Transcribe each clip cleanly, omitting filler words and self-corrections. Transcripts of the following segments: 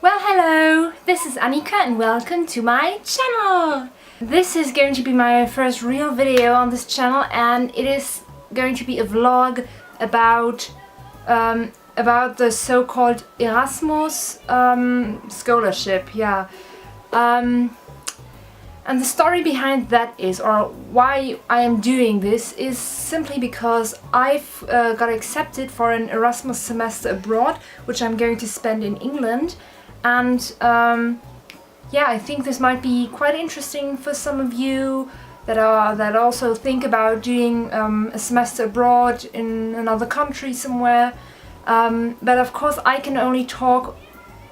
Well, hello! This is Annika and welcome to my channel! This is going to be my first real video on this channel, and it is going to be a vlog about the so-called Erasmus scholarship, yeah. And the story behind that is, or why I am doing this, is simply because I've got accepted for an Erasmus semester abroad, which I'm going to spend in England. And yeah, I think this might be quite interesting for some of you that also think about doing a semester abroad in another country somewhere. But of course I can only talk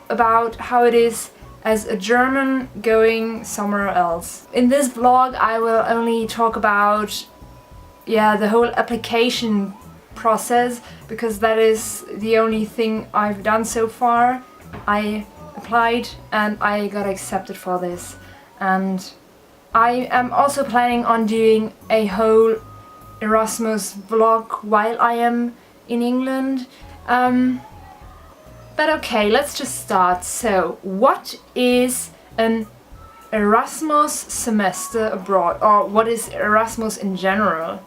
about how it is as a German going somewhere else. In this vlog I will only talk about the whole application process, because that is the only thing I've done so far. I applied and I got accepted for this, and I am also planning on doing a whole Erasmus vlog while I am in England. But okay, let's just start. So, what is an Erasmus semester abroad, or what is Erasmus in general?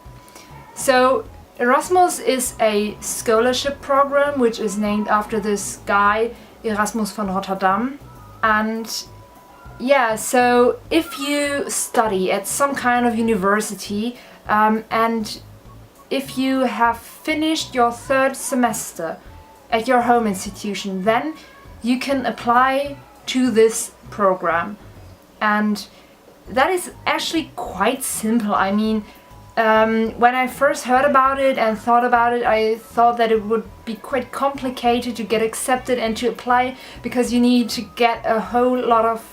So, Erasmus is a scholarship program which is named after this guy, Erasmus von Rotterdam. And yeah, so if you study at some kind of university and if you have finished your third semester at your home institution, then you can apply to this program. And that is actually quite simple. I mean, when I first heard about it and thought about it, I thought that it would be quite complicated to get accepted and to apply, because you need to get a whole lot of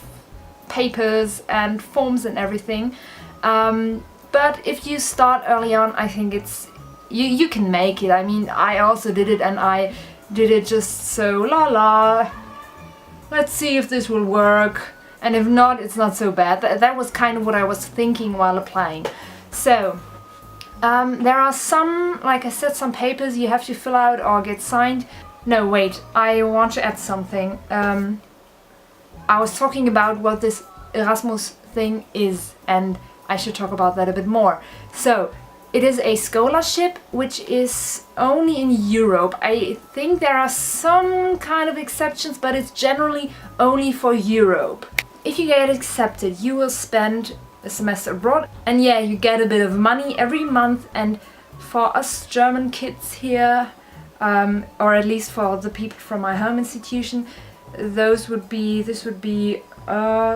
papers and forms and everything. But if you start early on, I think you can make it. I mean, I also did it, and I did it just so let's see if this will work, and if not, it's not so bad. That was kind of what I was thinking while applying. So there are some, like I said, some papers you have to fill out or get signed. No, wait, I want to add something. I was talking about what this Erasmus thing is, and I should talk about that a bit more. So, it is a scholarship which is only in Europe. I think there are some kind of exceptions, but it's generally only for Europe. If you get accepted, you will spend a semester abroad, and yeah, you get a bit of money every month. And for us German kids here, or at least for the people from my home institution, this would be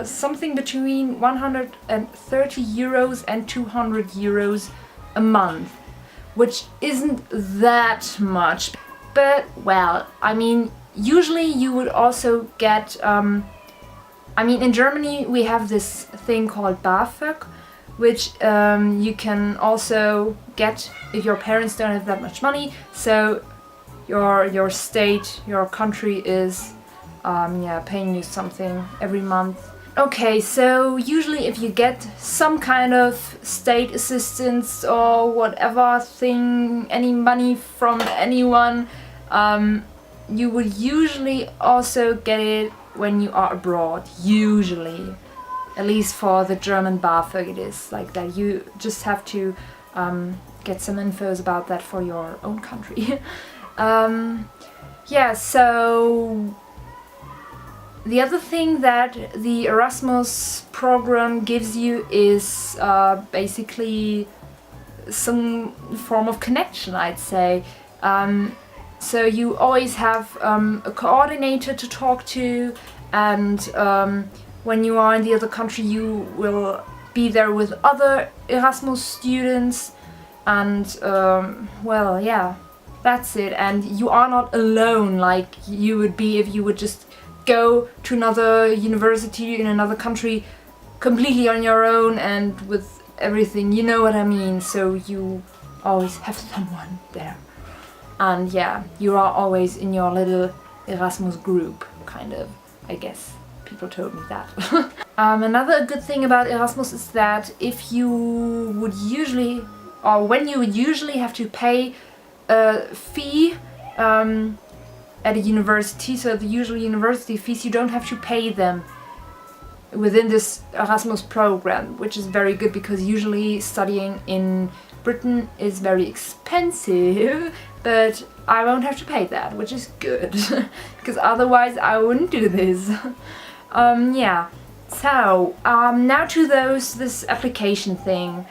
something between 130 euros and 200 euros a month, which isn't that much. But well, I mean, usually you would also get I mean, in Germany we have this thing called BAföG, which you can also get if your parents don't have that much money. So your state, your country is paying you something every month. Okay, so usually if you get some kind of state assistance or whatever thing, any money from anyone, you would usually also get it when you are abroad, usually. At least for the German BAföG it is like that. You just have to get some infos about that for your own country. Yeah, so the other thing that the Erasmus program gives you is basically some form of connection, I'd say. So you always have a coordinator to talk to, and when you are in the other country you will be there with other Erasmus students, and well, yeah, that's it. And you are not alone like you would be if you would just go to another university in another country completely on your own and with everything, you know what I mean. So you always have someone there, and yeah, you are always in your little Erasmus group, kind of, I guess. People told me that. Another good thing about Erasmus is that if you would usually, or when you would usually have to pay a fee at a university, so the usual university fees, you don't have to pay them within this Erasmus program, which is very good because usually studying in Britain is very expensive, but I won't have to pay that, which is good because otherwise I wouldn't do this. Yeah. So now to this application thing.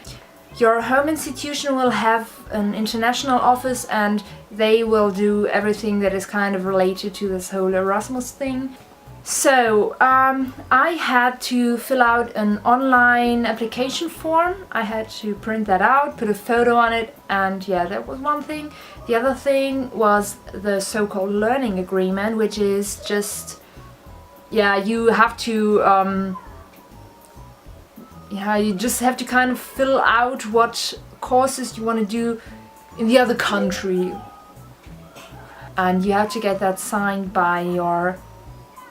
Your home institution will have an international office and they will do everything that is kind of related to this whole Erasmus thing. So I had to fill out an online application form. I had to print that out, put a photo on it, and yeah, that was one thing. The other thing was the so-called learning agreement, which is just, yeah, you have to you just have to kind of fill out what courses you want to do in the other country. And you have to get that signed by your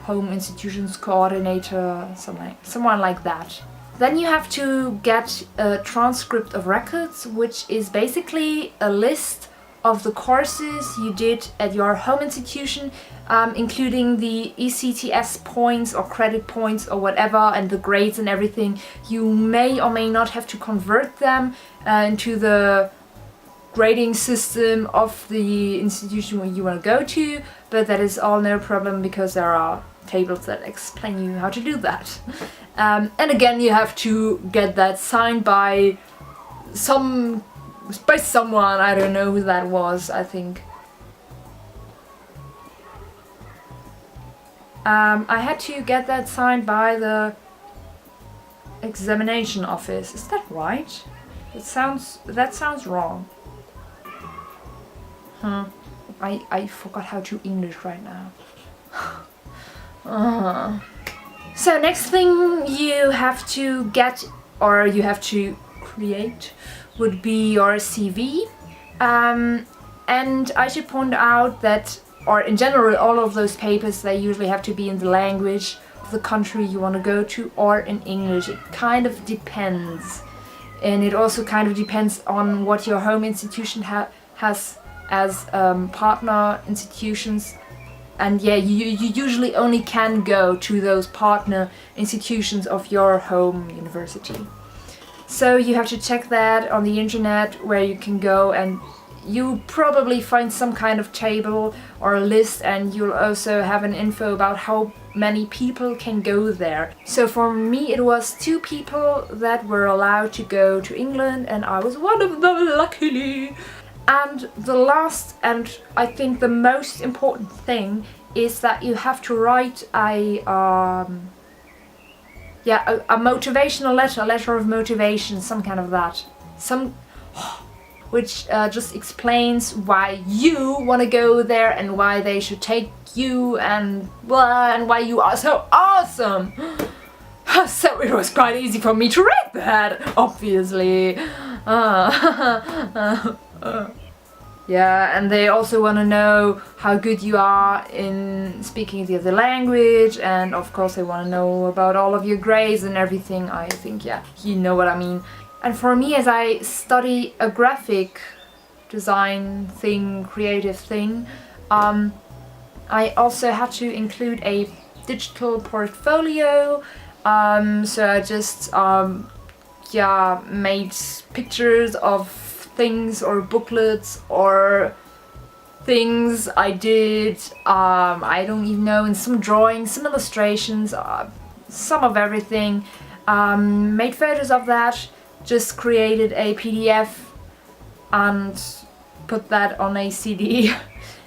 home institution's coordinator, someone like that. Then you have to get a transcript of records, which is basically a list of the courses you did at your home institution, including the ECTS points or credit points or whatever, and the grades and everything. You may or may not have to convert them into the grading system of the institution where you want to go to, but that is all no problem because there are tables that explain you how to do that. And again, you have to get that signed by someone, I don't know who that was, I think. I had to get that signed by the examination office. Is that right? That sounds wrong. I forgot how to English right now. So next thing you have to get, or you have to create, would be your CV. And I should point out that, or in general, all of those papers, they usually have to be in the language of the country you want to go to, or in English. It kind of depends. And it also kind of depends on what your home institution has as partner institutions. And yeah, you usually only can go to those partner institutions of your home university. So you have to check that on the internet where you can go, and you probably find some kind of table or a list, and you'll also have an info about how many people can go there. So for me it was 2 people that were allowed to go to England, and I was one of them, luckily. And the last, and I think the most important thing, is that you have to write a motivational letter, a letter of motivation, some kind of that. Which just explains why you want to go there and why they should take you and why you are so awesome. So it was quite easy for me to read that, obviously. Yeah, and they also want to know how good you are in speaking the other language, and of course they want to know about all of your grades and everything. I think, yeah, you know what I mean. And for me, as I study a graphic design thing, creative thing, I also had to include a digital portfolio. So I just made pictures of things or booklets or things I did, I don't even know, and some drawings, some illustrations, some of everything. Made photos of that, just created a PDF and put that on a CD.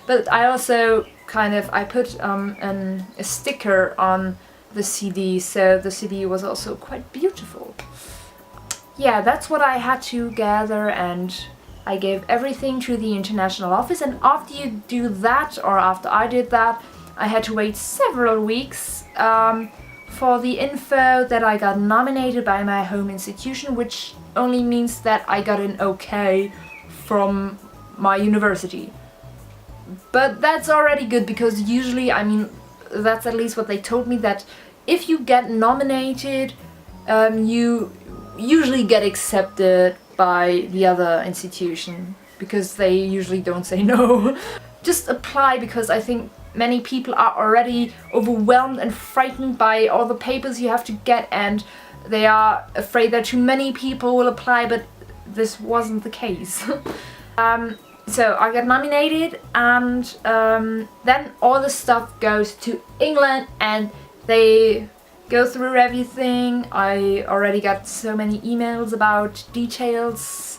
But I also I put a sticker on the CD, so the CD was also quite beautiful. Yeah, that's what I had to gather, and I gave everything to the international office. And after you do that, or after I did that, I had to wait several weeks for the info that I got nominated by my home institution, which only means that I got an okay from my university. But that's already good, because usually, I mean, that's at least what they told me, that if you get nominated, you usually get accepted by the other institution, because they usually don't say no. Just apply, because I think many people are already overwhelmed and frightened by all the papers you have to get, and they are afraid that too many people will apply, but this wasn't the case. So I got nominated, and then all the stuff goes to England and they go through everything. I already got so many emails about details.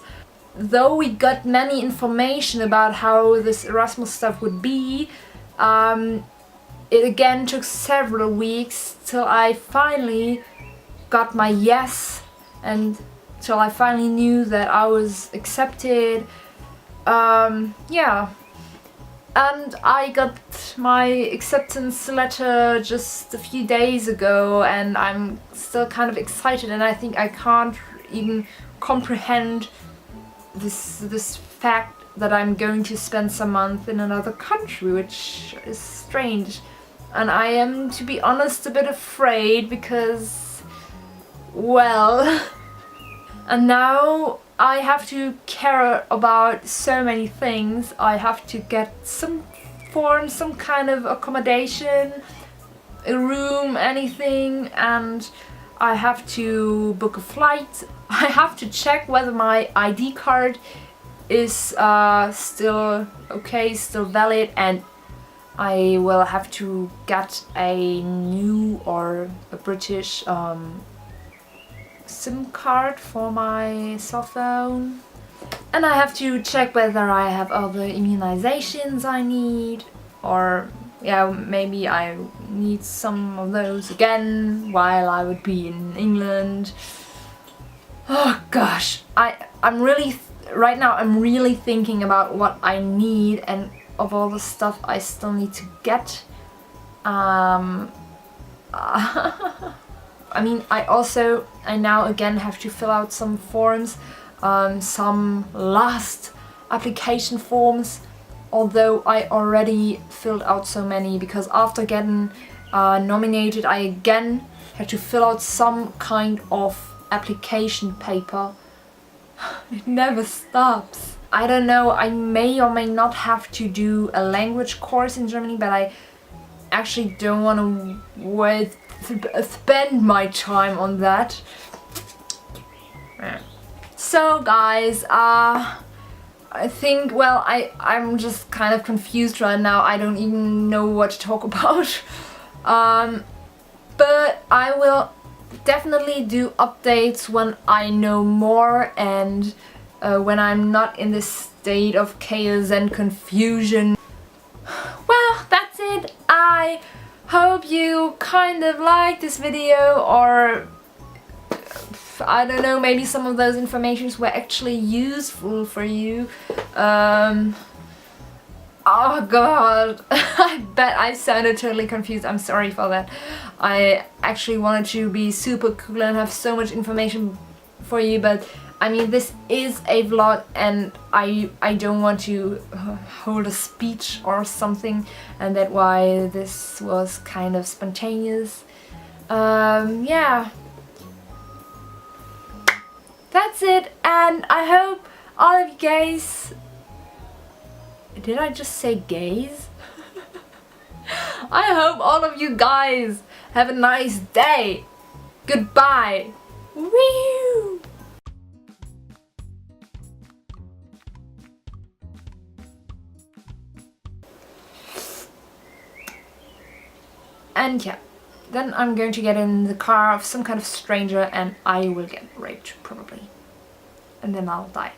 Though we got many information about how this Erasmus stuff would be, it again took several weeks till I finally got my yes, and till I finally knew that I was accepted. Yeah, and I got my acceptance letter just a few days ago, and I'm still kind of excited, and I think I can't even comprehend this fact that I'm going to spend some month in another country, which is strange. And I am, to be honest, a bit afraid because, well, and now I have to care about so many things. I have to get some form, some kind of accommodation, a room, anything, and I have to book a flight. I have to check whether my ID card is still okay, still valid, and I will have to get a new or a British SIM card for my cell phone. And I have to check whether I have all the immunizations I need, or yeah, maybe I need some of those again while I would be in England. Oh gosh, I'm really right now I'm really thinking about what I need and of all the stuff I still need to get. I mean, I now again have to fill out some forms, some last application forms, although I already filled out so many, because after getting nominated I again had to fill out some kind of application paper. It never stops. I don't know, I may or may not have to do a language course in Germany, but I actually don't want to spend my time on that. So guys, I think, well, I'm just kind of confused right now. I don't even know what to talk about. But I will definitely do updates when I know more, and when I'm not in this state of chaos and confusion. Well, that's it. I hope you kind of liked this video, or I don't know, maybe some of those informations were actually useful for you. Oh god, I bet I sounded totally confused. I'm sorry for that. I actually wanted to be super cool and have so much information for you, but I mean, this is a vlog and I don't want to hold a speech or something, and that's why this was kind of spontaneous. Yeah. That's it, and I hope all of you guys... Did I just say gays? I hope all of you guys have a nice day. Goodbye. Woo! And yeah, then I'm going to get in the car of some kind of stranger and I will get raped, probably. And then I'll die.